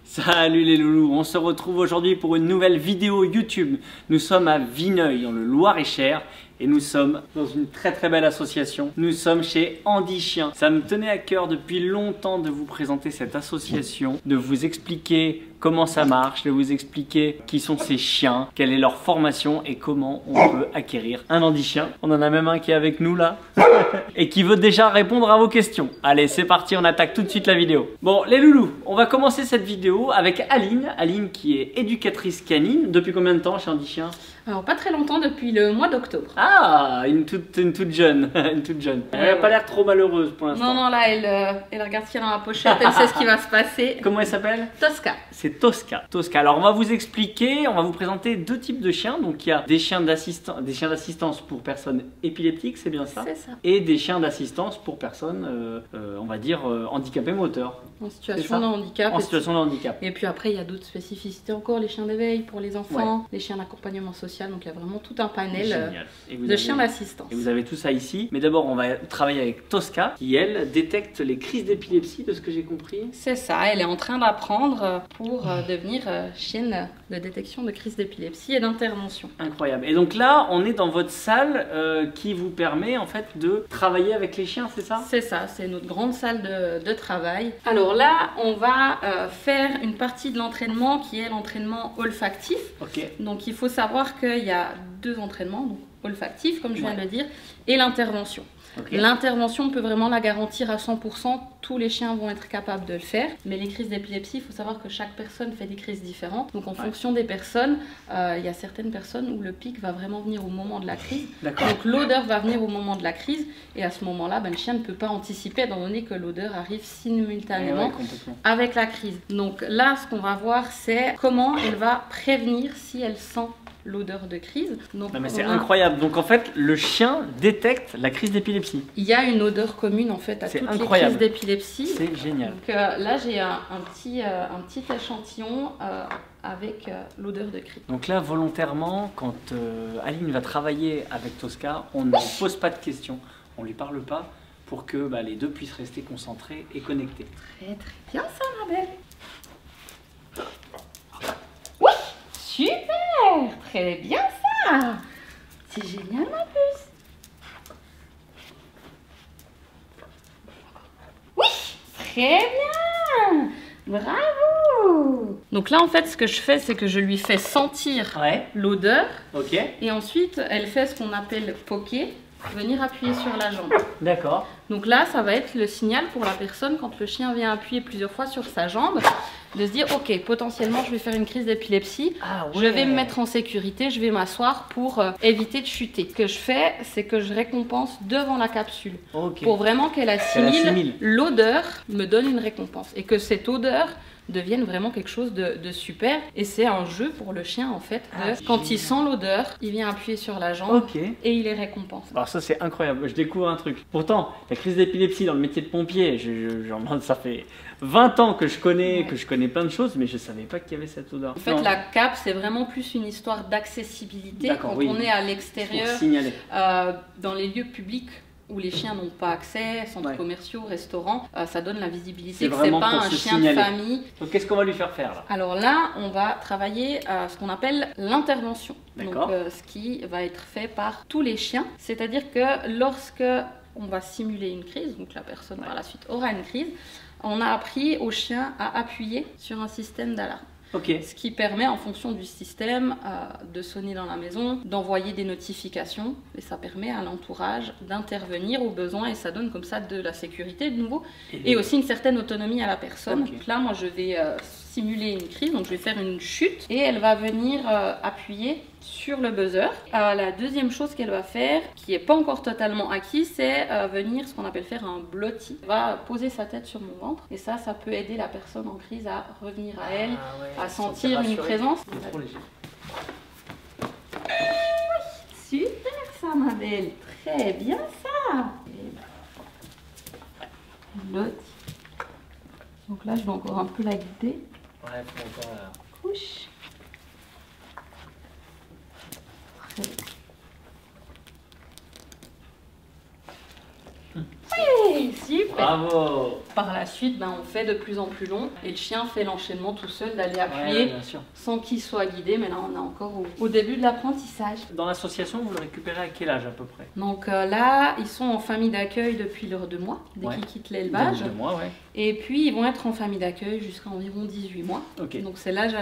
Salut les loulous, on se retrouve aujourd'hui pour une nouvelle vidéo YouTube. Nous sommes à Vineuil dans le Loir-et-Cher et nous sommes dans une très belle association. Nous sommes chez Andy Chien. Ça me tenait à cœur depuis longtemps de vous présenter cette association, de vous expliquer comment ça marche, de vous expliquer qui sont ces chiens, quelle est leur formation et comment on peut acquérir un Andy Chien. On en a même un qui est avec nous là et qui veut déjà répondre à vos questions. Allez, c'est parti, on attaque tout de suite la vidéo. Bon les loulous, on va commencer cette vidéo avec Aline. Aline qui est éducatrice canine. Depuis combien de temps chez Andy Chien? Alors pas très longtemps, depuis le mois d'octobre. Ah, une toute jeune. Une toute jeune. Elle n'a pas l'air trop malheureuse pour l'instant. Non, là, elle regarde ce qu'il y a dans la pochette, elle sait ce qui va se passer. Comment elle s'appelle? Tosca. C'est Tosca. Tosca. Alors on va vous expliquer, on va vous présenter deux types de chiens. Donc il y a des chiens d'assistance pour personnes épileptiques, c'est bien ça? C'est ça. Et des chiens d'assistance pour personnes, on va dire, handicapées moteurs. En situation de handicap. En situation de handicap. Et puis après, il y a d'autres spécificités encore, les chiens d'éveil pour les enfants, les chiens d'accompagnement social. Donc il y a vraiment tout un panel de chiens d'assistance. Et vous avez tout ça ici. Mais d'abord, on va travailler avec Tosca, qui elle détecte les crises d'épilepsie, de ce que j'ai compris. C'est ça, elle est en train d'apprendre pour devenir chienne de détection de crises d'épilepsie et d'intervention. Incroyable. Et donc là, on est dans votre salle qui vous permet en fait de travailler avec les chiens, c'est ça? C'est ça, c'est notre grande salle de travail. Alors là, on va faire une partie de l'entraînement qui est l'entraînement olfactif. Ok. Donc il faut savoir qu'il y a deux entraînements, donc olfactif comme je viens de le dire, et l'intervention. Okay. L'intervention, on peut vraiment la garantir à 100%, tous les chiens vont être capables de le faire. Mais les crises d'épilepsie, il faut savoir que chaque personne fait des crises différentes. Donc en fonction des personnes, il y a certaines personnes où le pic va vraiment venir au moment de la crise. Donc l'odeur va venir au moment de la crise. Et à ce moment-là, le chien ne peut pas anticiper étant donné que l'odeur arrive simultanément avec la crise. Donc là, ce qu'on va voir, c'est comment elle va prévenir si elle sent l'odeur de crise. Donc, mais c'est incroyable. Donc en fait, le chien détecte la crise d'épilepsie. Il y a une odeur commune en fait à toutes les crises d'épilepsie. C'est génial. Donc là, j'ai un petit échantillon avec l'odeur de crise. Donc là, volontairement, quand Aline va travailler avec Tosca, on ne pose pas de questions, on lui parle pas pour que les deux puissent rester concentrés et connectés. Très bien ça, ma belle. Oui, super. Très bien ça! C'est génial ma puce! Oui! Très bien! Bravo! Donc là en fait ce que je fais c'est que je lui fais sentir l'odeur et ensuite elle fait ce qu'on appelle poker, venir appuyer sur la jambe. D'accord. Donc là ça va être le signal pour la personne quand le chien vient appuyer plusieurs fois sur sa jambe de se dire ok, potentiellement je vais faire une crise d'épilepsie, je vais me mettre en sécurité, je vais m'asseoir pour éviter de chuter. Ce que je fais, c'est que je récompense devant la capsule pour vraiment qu'elle assimile l'odeur, me donne une récompense et que cette odeur devienne vraiment quelque chose de super. Et c'est un jeu pour le chien en fait. Quand il sent l'odeur, il vient appuyer sur la jambe et il est récompensé. Alors ça c'est incroyable, je découvre un truc. Pourtant, la crise d'épilepsie dans le métier de pompier, ça fait 20 ans que je connais, plein de choses, mais je savais pas qu'il y avait cette odeur. En fait, la CAP, c'est vraiment plus une histoire d'accessibilité quand on est à l'extérieur, dans les lieux publics où les chiens n'ont pas accès, centres commerciaux, restaurants, ça donne la visibilité que c'est pas un chien de famille. Donc qu'est-ce qu'on va lui faire faire là? Alors là, on va travailler ce qu'on appelle l'intervention. Donc ce qui va être fait par tous les chiens, c'est-à-dire que lorsque on va simuler une crise, donc la personne par la suite aura une crise, on a appris au chien à appuyer sur un système d'alarme. Ce qui permet en fonction du système de sonner dans la maison, d'envoyer des notifications et ça permet à l'entourage d'intervenir au besoin et ça donne comme ça de la sécurité de nouveau et aussi une certaine autonomie à la personne. Donc là moi je vais simuler une crise, donc je vais faire une chute et elle va venir appuyer sur le buzzer. La deuxième chose qu'elle va faire, qui n'est pas encore totalement acquis, c'est venir ce qu'on appelle faire un blotti. Elle va poser sa tête sur mon ventre et ça peut aider la personne en crise à revenir à elle, à sentir une présence. Super ça ma belle, très bien ça. Blotti. Donc là je vais encore un peu la guider. Ouais, faut encore la couche. Oui, super. Bravo. par la suite, on fait de plus en plus long et le chien fait l'enchaînement tout seul d'aller appuyer sans qu'il soit guidé. Mais là, on est encore au début de l'apprentissage. Dans l'association, vous le récupérez à quel âge à peu près? Donc là, ils sont en famille d'accueil depuis leurs 2 mois, dès qu'ils quittent l'élevage. 2 mois, ouais. Et puis, ils vont être en famille d'accueil jusqu'à environ 18 mois. Okay. Donc c'est l'âge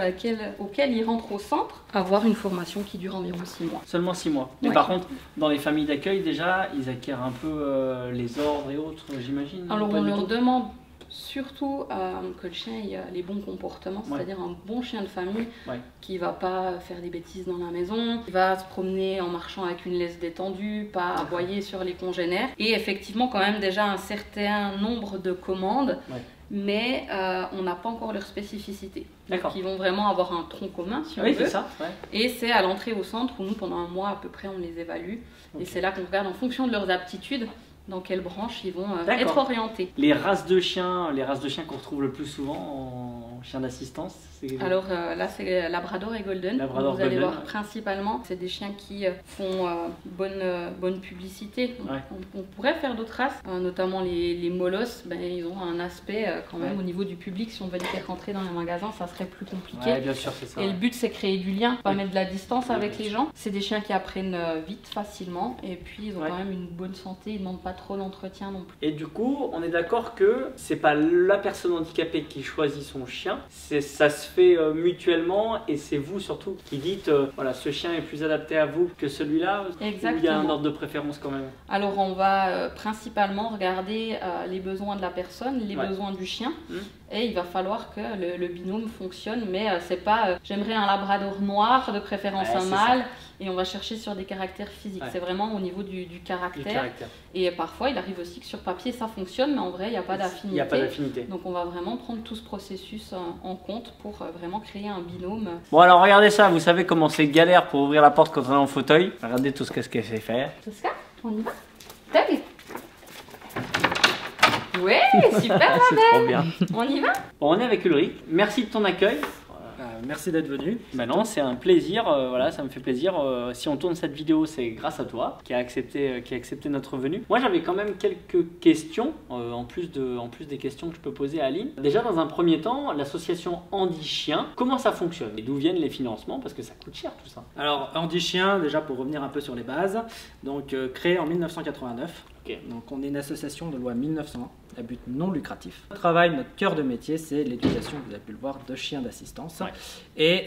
auquel ils rentrent au centre, avoir une formation qui dure environ 6 mois. Seulement 6 mois. Mais par contre, dans les familles d'accueil, déjà, ils acquièrent un peu les ordres et autres, j'imagine. Alors on leur demande surtout que le chien ait les bons comportements, c'est-à-dire un bon chien de famille qui ne va pas faire des bêtises dans la maison, qui va se promener en marchant avec une laisse détendue, pas aboyer sur les congénères. Et effectivement quand même déjà un certain nombre de commandes. Mais on n'a pas encore leur spécificité. Donc ils vont vraiment avoir un tronc commun si on veut. C'est ça. Et c'est à l'entrée au centre où nous, pendant 1 mois à peu près, on les évalue. Et c'est là qu'on regarde en fonction de leurs aptitudes dans quelle branche ils vont être orientés. Les races de chiens qu'on retrouve le plus souvent en chien d'assistance, alors là c'est Labrador et Golden. Vous allez voir principalement, c'est des chiens qui font bonne publicité. On pourrait faire d'autres races, notamment les molosses, ils ont un aspect quand même au niveau du public. Si on veut les faire rentrer dans les magasins, ça serait plus compliqué. Bien sûr, c'est ça. Et le but c'est créer du lien, pas mettre de la distance avec les gens. C'est des chiens qui apprennent vite, facilement, et puis ils ont quand même une bonne santé, ils ne demandent pas trop d'entretien non plus. Et du coup, on est d'accord que c'est pas la personne handicapée qui choisit son chien, ça se fait mutuellement, et c'est vous surtout qui dites voilà, ce chien est plus adapté à vous que celui-là. Exactement. Ou il y a un ordre de préférence quand même? Alors on va principalement regarder les besoins de la personne, les besoins du chien, et il va falloir que le binôme fonctionne, mais c'est pas j'aimerais un labrador noir, de préférence un mâle, et on va chercher sur des caractères physiques. C'est vraiment au niveau du caractère. Et parfois il arrive aussi que sur papier ça fonctionne, mais en vrai il n'y a pas d'affinité. Il n'y a pas d'affinité. Donc on va vraiment prendre tout ce processus en compte pour vraiment créer un binôme. Bon alors regardez ça, vous savez comment c'est galère pour ouvrir la porte quand on est en fauteuil. Regardez tout ce qu'elle sait faire. Tosca, on y va? Tac. Ouais, super la c'est trop bien. On y va? Bon, on est avec Ulrich. Merci de ton accueil. Merci d'être venu. Non, c'est un plaisir, voilà, ça me fait plaisir. Si on tourne cette vidéo, c'est grâce à toi qui a accepté notre venue. Moi, j'avais quand même quelques questions, en plus des questions que je peux poser à Aline. Déjà, dans un premier temps, l'association Andy Chien, comment ça fonctionne? Et d'où viennent les financements? Parce que ça coûte cher tout ça. Alors, Andy Chien, déjà pour revenir un peu sur les bases, donc créé en 1989. Donc on est une association de loi 1901 à but non lucratif. Notre travail, notre cœur de métier, c'est l'éducation, vous avez pu le voir, de chiens d'assistance et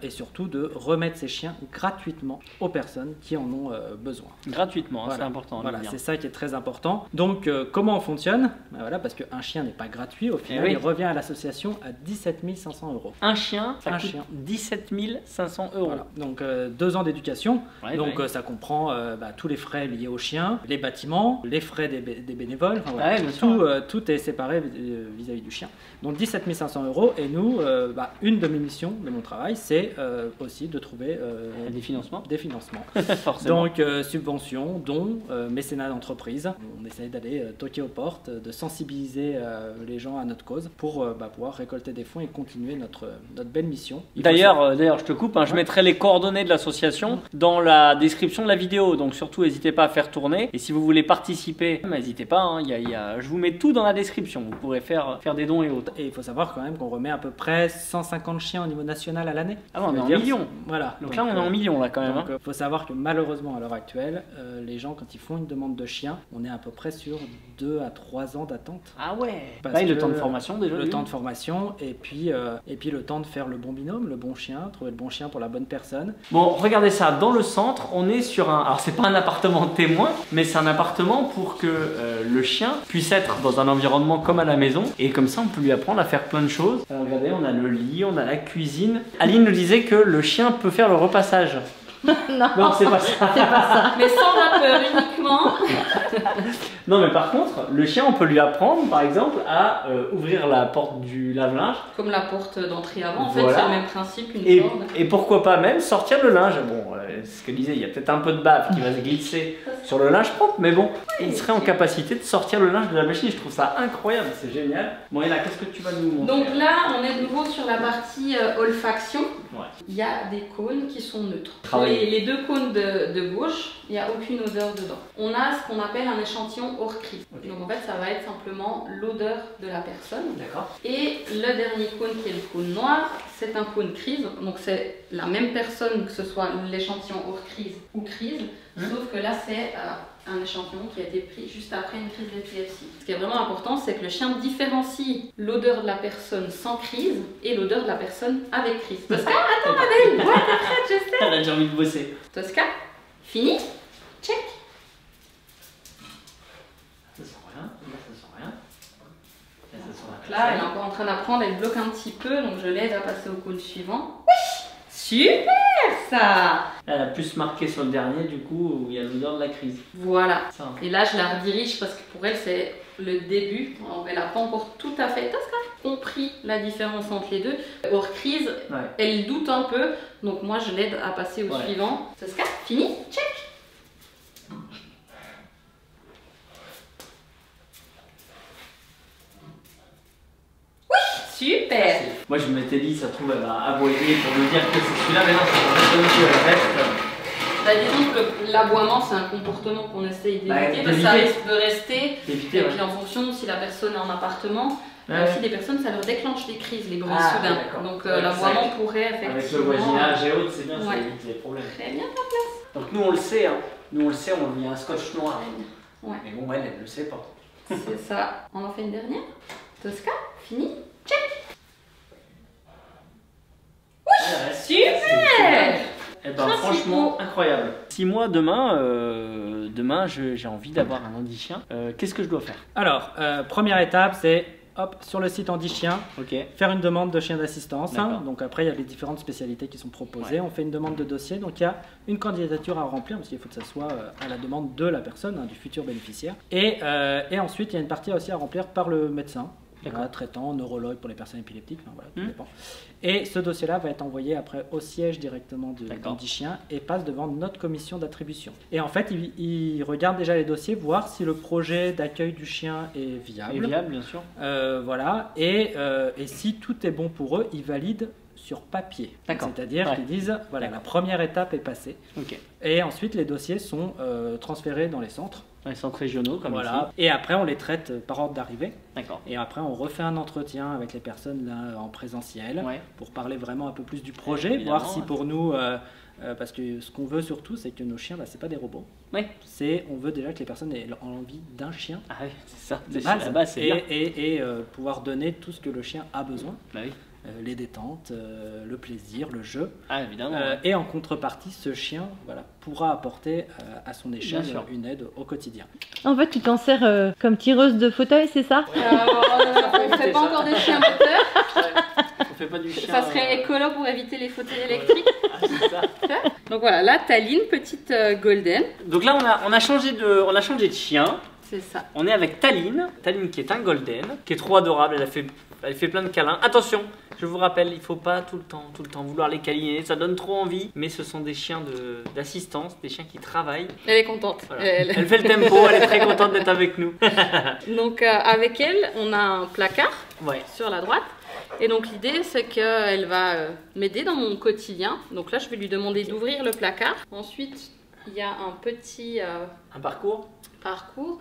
surtout de remettre ces chiens gratuitement aux personnes qui en ont besoin. Gratuitement, c'est important. Voilà, c'est ça qui est très important. Donc comment on fonctionne? Voilà, parce qu'un chien n'est pas gratuit, au final il revient à l'association à 17 500 €. Un chien, ça coûte 17 500 €. Voilà. Donc 2 ans d'éducation, donc ça comprend tous les frais liés au chien, les bâtiments, les frais des bénévoles, tout est séparé vis-à-vis du chien. Donc 17 500 €, et nous, une de mes missions de mon travail, c'est aussi de trouver des financements. Forcément. Donc subventions, dons, mécénat d'entreprise. On essaye d'aller toquer aux portes, de sensibiliser les gens à notre cause pour pouvoir récolter des fonds et continuer notre belle mission. D'ailleurs, je te coupe, je mettrai les coordonnées de l'association dans la description de la vidéo, donc surtout n'hésitez pas à faire tourner, et si vous voulez participer, n'hésitez pas, je vous mets tout dans la description, vous pourrez faire des dons et autres. Et il faut savoir quand même qu'on remet à peu près 150 chiens au niveau national à l'année. Ah bon, on est en millions. Voilà. Donc là on est en millions là quand même. Il faut savoir que malheureusement à l'heure actuelle, les gens quand ils font une demande de chien, on est à peu près sur 2 à 3 ans d'attente. Ah ouais. Le temps de formation déjà. Le temps de formation et puis le temps de faire le bon binôme, le bon chien, trouver le bon chien pour la bonne personne. Bon, regardez ça, dans le centre, on est sur alors c'est pas un appartement témoin, mais c'est un appartement pour que le chien puisse être dans un environnement comme à la maison, et comme ça on peut lui apprendre à faire plein de choses. Alors, regardez, on a le lit, on a la cuisine. Aline nous disait que le chien peut faire le repassage. Non, c'est pas ça. C'est pas ça. Mais sans vapeur uniquement. Non, mais par contre, le chien, on peut lui apprendre, par exemple, à ouvrir la porte du lave-linge. Comme la porte d'entrée avant, en fait, c'est le même principe qu'une corde. Et pourquoi pas même sortir le linge. Bon, ce que disait, il y a peut-être un peu de bave qui va se glisser sur le linge propre, mais bon, il serait en capacité de sortir le linge de la machine. Je trouve ça incroyable, c'est génial. Bon, et là, qu'est-ce que tu vas nous montrer? Donc là, on est de nouveau sur la partie olfaction. Il y a des cônes qui sont neutres. Et les deux cônes de gauche, il n'y a aucune odeur dedans. On a ce qu'on appelle un échantillon hors crise. Okay. Donc en fait, ça va être simplement l'odeur de la personne. D'accord. Et le dernier cône qui est le cône noir, c'est un cône crise. Donc c'est la même personne, que ce soit l'échantillon hors crise ou crise, sauf que là c'est un échantillon qui a été pris juste après une crise d'épilepsie. Ce qui est vraiment important, c'est que le chien différencie l'odeur de la personne sans crise et l'odeur de la personne avec crise. Tosca, attends ma belle, ouais, t'es prête, je sais. Elle a déjà envie de bosser. Tosca, fini, check. Ça sent rien, là ça sent rien. Là, ça sent là elle est encore en train d'apprendre, elle bloque un petit peu, donc je l'aide à passer au cône suivant. Oui, super ça. Elle a plus marqué sur le dernier, du coup, où il y a l'odeur de la crise. Voilà. Ça. Et là, je la redirige parce que pour elle, c'est le début. Alors, elle n'a pas encore tout à fait compris la différence entre les deux. Hors crise, elle doute un peu. Donc moi, je l'aide à passer au suivant. Tosca, fini, check. Super. Moi je m'étais dit, ça trouve elle va aboyer pour me dire que c'est celui-là, mais non, c'est pas celui qui reste. Bah, disons que l'aboiement c'est un comportement qu'on essaye d'éviter, parce que ça risque de rester. Et puis en fonction, si la personne est en apportement, il y a aussi des personnes, ça leur déclenche des crises, les bruits soudains. Donc l'aboiement pourrait effectivement... Avec le voisinage et autres, c'est bien, ça évite les problèmes. Très bien ta place. Donc nous on le sait, hein. Nous on le sait, on a mis un scotch noir. Mais bon, elle ne le sait pas. C'est ça. On en fait une dernière. Tosca, fini. Check. Oui, super. Eh ben, franchement, incroyable. Si moi, demain j'ai envie d'avoir un handi-chien, qu'est-ce que je dois faire? Alors, première étape, c'est hop, sur le site Handi-Chien, faire une demande de chien d'assistance. Donc après, il y a les différentes spécialités qui sont proposées. On fait une demande de dossier. Donc il y a une candidature à remplir, parce qu'il faut que ça soit à la demande de la personne, du futur bénéficiaire. Et ensuite, il y a une partie aussi à remplir par le médecin. Traitant, neurologue pour les personnes épileptiques, voilà, tout dépend. Et ce dossier-là va être envoyé après au siège directement de Handi-Chien et passe devant notre commission d'attribution. Et en fait, il regarde déjà les dossiers, voir si le projet d'accueil du chien est viable. Est viable, bien sûr. Voilà, et si tout est bon pour eux, ils valident sur papier. C'est-à-dire qu'ils disent, voilà, la première étape est passée. Et ensuite, les dossiers sont transférés dans les centres. Dans les centres régionaux, comme ici. Et après, on les traite par ordre d'arrivée. Et après, on refait un entretien avec les personnes là, en présentiel pour parler vraiment un peu plus du projet, voir si pour nous... parce que ce qu'on veut surtout, c'est que nos chiens, c'est pas des robots. On veut déjà que les personnes aient envie d'un chien. Ah oui, c'est ça. De base, et pouvoir donner tout ce que le chien a besoin. Les détentes, le plaisir, le jeu. Évidemment. Et en contrepartie, ce chien pourra apporter à son échelle une aide au quotidien. En fait, tu t'en sers comme tireuse de fauteuil, c'est ça? On ne fait pas encore des chiens moteurs. On fait pas du chien. Ça serait écolo pour éviter les fauteuils électriques. C'est ça. Donc voilà, là, Taline, petite golden. Donc là, on a changé de chien. C'est ça. On est avec Taline qui est un golden, qui est trop adorable. Elle fait plein de câlins. Attention, je vous rappelle, il ne faut pas tout le temps vouloir les câliner. Ça donne trop envie, mais ce sont des chiens d'assistance, des chiens qui travaillent. Elle est contente. Voilà. Elle fait le tempo, elle est très contente d'être avec nous. Donc avec elle, on a un placard sur la droite. Et donc l'idée, c'est qu'elle va m'aider dans mon quotidien. Donc là, je vais lui demander d'ouvrir le placard. Ensuite, il y a un petit... un parcours.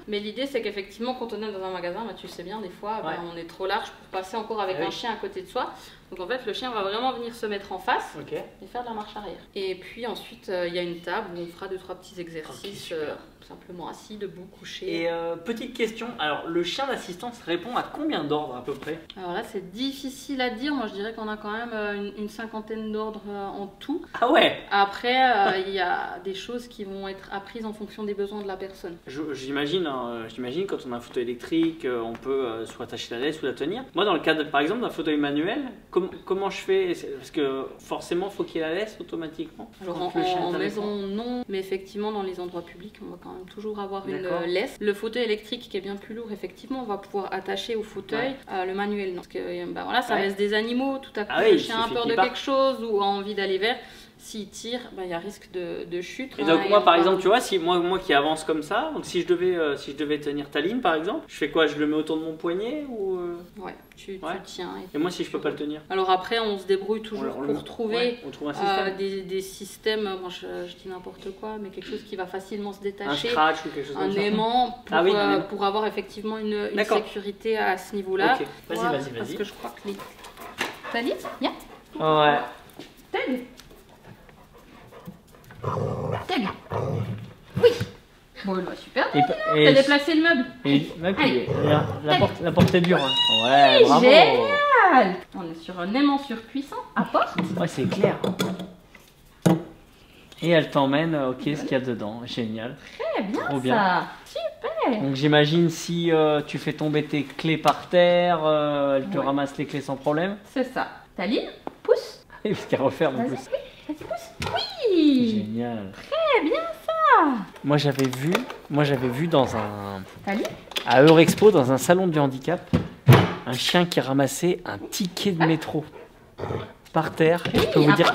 Mais l'idée c'est qu'effectivement quand on est dans un magasin, tu sais bien, des fois on est trop large pour passer encore avec un chien à côté de soi. Donc en fait le chien va vraiment venir se mettre en face et faire de la marche arrière. Et puis ensuite il y a une table où on fera 2-3 petits exercices, simplement assis, debout, couché. Et petite question, alors le chien d'assistance répond à combien d'ordres à peu près? Alors là c'est difficile à dire, moi je dirais qu'on a quand même une cinquantaine d'ordres en tout. Ah ouais. Après il y a des choses qui vont être apprises en fonction des besoins de la personne. J'imagine quand on a un fauteuil électrique, on peut soit attacher la laisse ou la tenir. Moi dans le cas par exemple d'un fauteuil manuel, comment je fais? Parce que forcément faut qu'il y ait la laisse automatiquement. Alors en maison non, mais effectivement dans les endroits publics on va quand même toujours avoir une laisse. Le fauteuil électrique qui est bien plus lourd, effectivement on va pouvoir attacher au fauteuil le manuel. Parce que voilà, ça reste des animaux, tout à coup le chien a peur de quelque chose ou a envie d'aller vers. s'il tire, il y a risque de chute. Et donc moi par exemple, tu vois, si moi qui avance comme ça, donc si je devais tenir ta ligne par exemple, je fais quoi? Je le mets autour de mon poignet ou Ouais, tu tiens. Et moi si je peux pas le tenir? Alors après, on se débrouille toujours pour trouver on trouve un système. des systèmes, bon, je dis n'importe quoi, mais quelque chose qui va facilement se détacher. Un scratch ou quelque chose comme ça. Un aimant pour avoir effectivement une sécurité à ce niveau-là. Ok, vas-y. Parce que je crois que ta ligne, viens. Ouais. Tag. Tag. Oui. Bon, super. T'as déplacé le meuble. La porte est dure. Hein. Ouais, bravo. Génial. On est sur un aimant surpuissant à porte. Ouais, c'est clair. Et elle t'emmène, ok, ce qu'il y a dedans. Génial. Très bien. Trop bien. Ça. Super. Donc j'imagine si tu fais tomber tes clés par terre, elle te ramasse les clés sans problème. C'est ça. Ta ligne, pousse. Oui, parce qu'elle referme en plus. Vas-y, pousse. Oui. Génial. Très bien ça. Moi j'avais vu dans à Eurexpo, dans un salon du handicap, un chien qui ramassait un ticket de métro par terre. Je peux vous dire,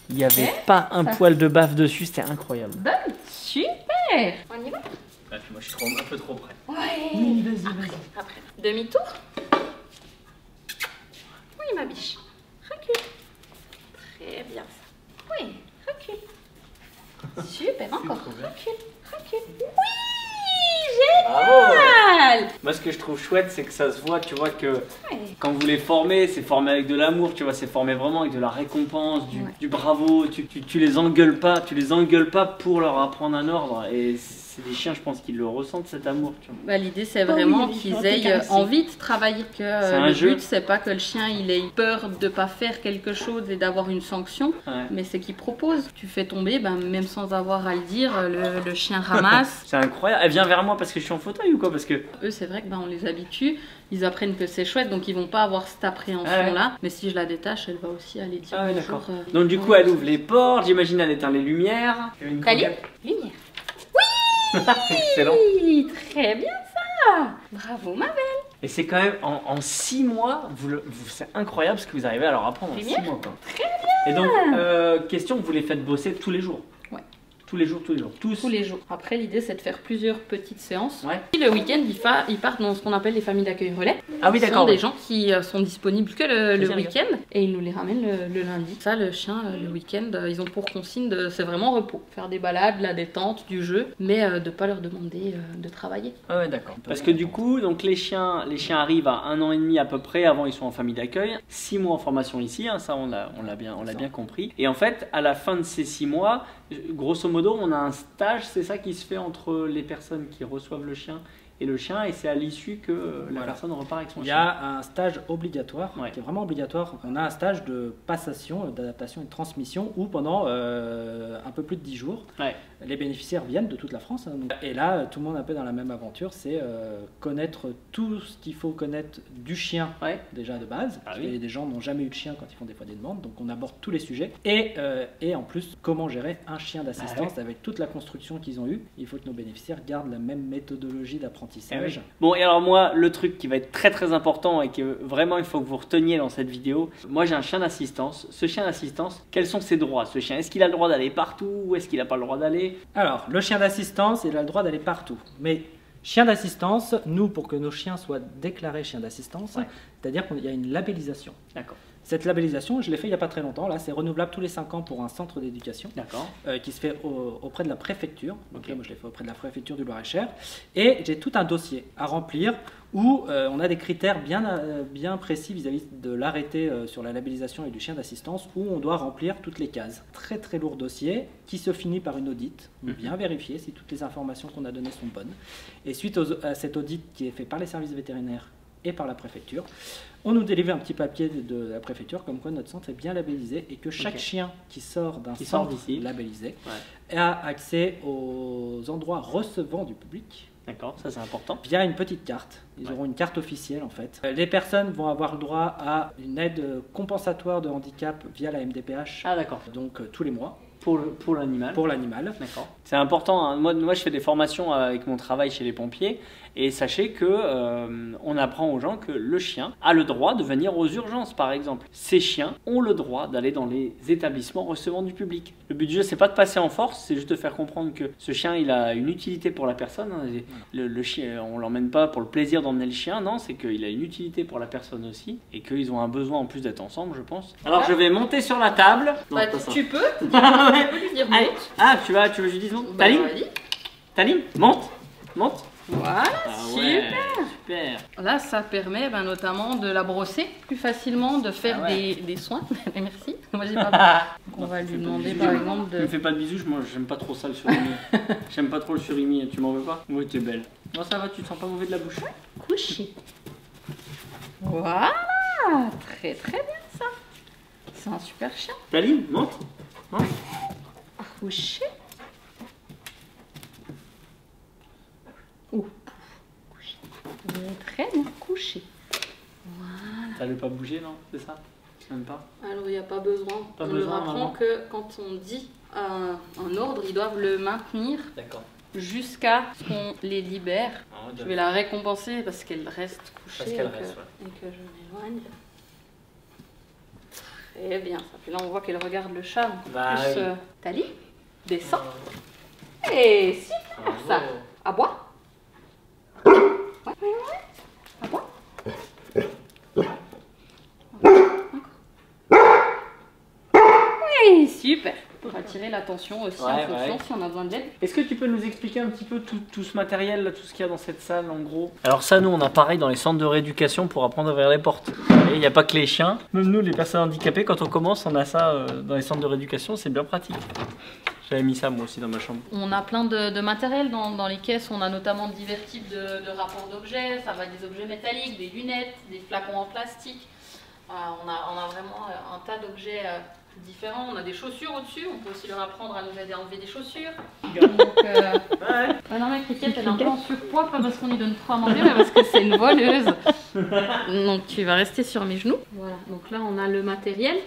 il n'y avait pas un poil de baffe dessus, c'était incroyable. Bonne. Super. On y va? Moi je suis un peu trop près. Ouais. Oui, vas-y. Après. Demi-tour. Oui, ma biche. Recule. Très bien ça. Oui, recule. Super, encore. Recule. Oui, génial. Moi ce que je trouve chouette, c'est que ça se voit, tu vois que quand vous les formez, c'est formé avec de l'amour, tu vois, c'est formé vraiment avec de la récompense, du bravo, tu les engueules pas, pour leur apprendre un ordre, et c'est des chiens, je pense, qui le ressentent cet amour, tu vois. L'idée c'est vraiment qu'ils aient envie de travailler, que le but c'est pas que le chien il ait peur de pas faire quelque chose et d'avoir une sanction, mais c'est qu'il propose. Tu fais tomber, même sans avoir à le dire, le chien ramasse. C'est incroyable. Elle vient vers moi parce que je suis en fauteuil ou quoi? Parce que eux, c'est vrai que on les habitue, ils apprennent que c'est chouette, donc ils vont pas avoir cette appréhension là. Mais si je la détache, elle va aussi aller dire bonjour. Donc du coup elle ouvre les portes, j'imagine elle éteint les lumières. Lumière. Excellent. Très bien ça. Bravo ma belle. Et c'est quand même en 6 mois, c'est incroyable ce que vous arrivez à leur apprendre en 6 mois. Quoi. Très bien. Et donc question, vous les faites bosser tous les jours? Tous les jours. Tous les jours. Après, l'idée, c'est de faire plusieurs petites séances. Et le week-end, ils partent dans ce qu'on appelle les familles d'accueil relais. Ah oui, d'accord. Ce sont des gens qui sont disponibles que le week-end et ils nous les ramènent le lundi. Ça, le chien, le week-end, ils ont pour consigne c'est vraiment repos. Faire des balades, la détente, du jeu, mais de ne pas leur demander de travailler. Ah ouais, d'accord. Parce que du coup, donc les chiens arrivent à 1 an et demi à peu près. Avant, ils sont en famille d'accueil. 6 mois en formation ici, ça on l'a bien compris. Et en fait, à la fin de ces 6 mois, grosso modo, on a un stage, c'est ça qui se fait entre les personnes qui reçoivent le chien et le chien, et c'est à l'issue que la personne repart avec son chien. Il y a un stage obligatoire, qui est vraiment obligatoire. On a un stage de passation, d'adaptation et de transmission où pendant un peu plus de 10 jours, les bénéficiaires viennent de toute la France. Et là, tout le monde est un peu dans la même aventure, c'est connaître tout ce qu'il faut connaître du chien déjà de base. Parce que des gens n'ont jamais eu de chien quand ils font des fois des demandes, donc on aborde tous les sujets. Et en plus, comment gérer un chien d'assistance avec toute la construction qu'ils ont eue. Il faut que nos bénéficiaires gardent la même méthodologie d'apprentissage. Bon, et alors moi, le truc qui va être très très important et que vraiment il faut que vous reteniez dans cette vidéo, moi j'ai un chien d'assistance. Ce chien d'assistance, quels sont ses droits? Ce chien, est-ce qu'il a le droit d'aller partout ou est-ce qu'il n'a pas le droit d'aller? Alors, le chien d'assistance, il a le droit d'aller partout. Mais chien d'assistance, nous, pour que nos chiens soient déclarés chiens d'assistance, c'est-à-dire qu'il y a une labellisation. D'accord. Cette labellisation, je l'ai fait il n'y a pas très longtemps. Là, c'est renouvelable tous les 5 ans pour un centre d'éducation qui se fait auprès de la préfecture. Donc là, moi, je l'ai fait auprès de la préfecture du Loir-et-Cher. Et j'ai tout un dossier à remplir où on a des critères bien précis vis-à-vis de l'arrêté sur la labellisation et du chien d'assistance où on doit remplir toutes les cases. Très très lourd dossier qui se finit par une audit, bien vérifier si toutes les informations qu'on a données sont bonnes. Et suite à cet audit qui est fait par les services vétérinaires et par la préfecture, on nous délivre un petit papier de la préfecture comme quoi notre centre est bien labellisé et que chaque chien qui sort d'un centre labellisé a accès aux endroits recevant du public. D'accord, ça c'est important. Via une petite carte. Ils auront une carte officielle en fait. Les personnes vont avoir le droit à une aide compensatoire de handicap via la MDPH. Ah d'accord. Donc tous les mois. Pour l'animal. Pour l'animal. D'accord. C'est important. Hein. Moi, je fais des formations avec mon travail chez les pompiers. Et sachez que on apprend aux gens que le chien a le droit de venir aux urgences, par exemple. Ces chiens ont le droit d'aller dans les établissements recevant du public. Le but du jeu, c'est pas de passer en force, c'est juste de faire comprendre que ce chien, il a une utilité pour la personne. Le chien, on l'emmène pas pour le plaisir d'emmener le chien, non, c'est qu'il a une utilité pour la personne aussi, et qu'ils ont un besoin en plus d'être ensemble, je pense. Alors je vais monter sur la table. Bah, tu peux lui dire monte. Ah, tu veux que je lui dise monte? Bah, Taline, monte. Voilà, ouais, super. Là, ça permet notamment de la brosser plus facilement, de faire des soins. Merci. Moi, j'ai pas. On va lui demander par exemple de. Ne me fais pas de bisous, moi j'aime pas trop ça le surimi. J'aime pas trop le surimi, tu m'en veux pas? Oui, t'es belle. Non, ça va, tu te sens pas mauvais de la bouche? Coucher. Voilà, très très bien ça. C'est un super chien. Taline, monte. Coucher. Couché. Très bien, couché. Voilà. Ça ne veut pas bouger, non? C'est ça? Même pas? Alors, il n'y a pas besoin. On leur apprend que quand on dit un ordre, ils doivent le maintenir jusqu'à ce qu'on les libère. Je vais la récompenser parce qu'elle reste couchée et que je m'éloigne. Très bien. Puis là, on voit qu'elle regarde le chat. Tali, descends. Et super ça. À bois. À bois. Oui, super. Pour attirer l'attention aussi en fonction si on a besoin d'aide. Est-ce que tu peux nous expliquer un petit peu tout ce matériel, là, tout ce qu'il y a dans cette salle en gros? Alors ça, nous on a pareil dans les centres de rééducation pour apprendre à ouvrir les portes. Et il n'y a pas que les chiens. Même nous les personnes handicapées, quand on commence, on a ça dans les centres de rééducation, c'est bien pratique. J'avais mis ça moi aussi dans ma chambre. On a plein de matériel dans les caisses, on a notamment divers types de rapports d'objets, ça va des objets métalliques, des lunettes, des flacons en plastique. On a vraiment un tas d'objets différents. On a des chaussures au-dessus, on peut aussi leur apprendre à nous aider à enlever des chaussures. Donc, non mais Cricket, elle est un peu en surpoids, pas parce qu'on lui donne trop à manger, mais parce que c'est une voleuse. Donc tu vas rester sur mes genoux. Voilà, donc là on a le matériel,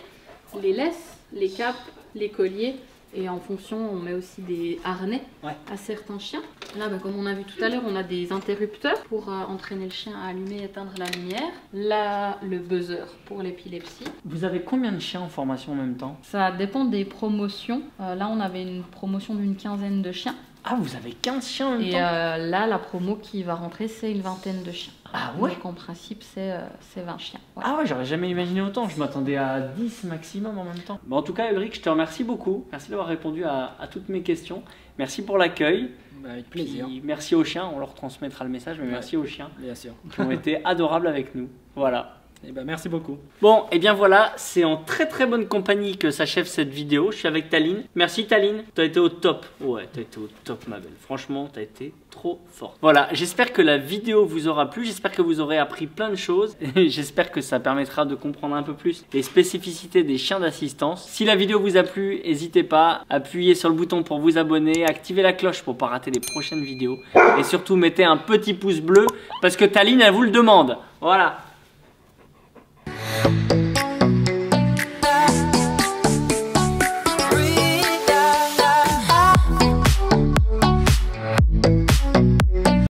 les laisses, les capes, les colliers. Et en fonction, on met aussi des harnais à certains chiens. Là, comme on a vu tout à l'heure, on a des interrupteurs pour entraîner le chien à allumer et éteindre la lumière. Là, le buzzer pour l'épilepsie. Vous avez combien de chiens en formation en même temps? Ça dépend des promotions. Là, on avait une promotion d'une 15aine de chiens. Ah, vous avez 15 chiens en même temps? Et là, la promo qui va rentrer, c'est une 20aine de chiens. Ah ouais? Donc en principe, c'est 20 chiens. Ouais. Ah ouais, j'aurais jamais imaginé autant. Je m'attendais à 10 maximum en même temps. Bon, en tout cas, Ulrich, je te remercie beaucoup. Merci d'avoir répondu à toutes mes questions. Merci pour l'accueil. Avec plaisir. Puis, merci aux chiens. On leur transmettra le message, mais merci aux chiens. Bien sûr. Qui ont été adorables avec nous. Voilà. Et merci beaucoup. Bon, et bien voilà, c'est en très très bonne compagnie que s'achève cette vidéo. Je suis avec Taline. Merci Taline, t'as été au top. Ouais, t'as été au top ma belle. Franchement, t'as été trop forte. Voilà, j'espère que la vidéo vous aura plu. J'espère que vous aurez appris plein de choses. Et j'espère que ça permettra de comprendre un peu plus les spécificités des chiens d'assistance. Si la vidéo vous a plu, n'hésitez pas à appuyer sur le bouton pour vous abonner, activer la cloche pour ne pas rater les prochaines vidéos. Et surtout, mettez un petit pouce bleu parce que Taline, elle vous le demande. Voilà.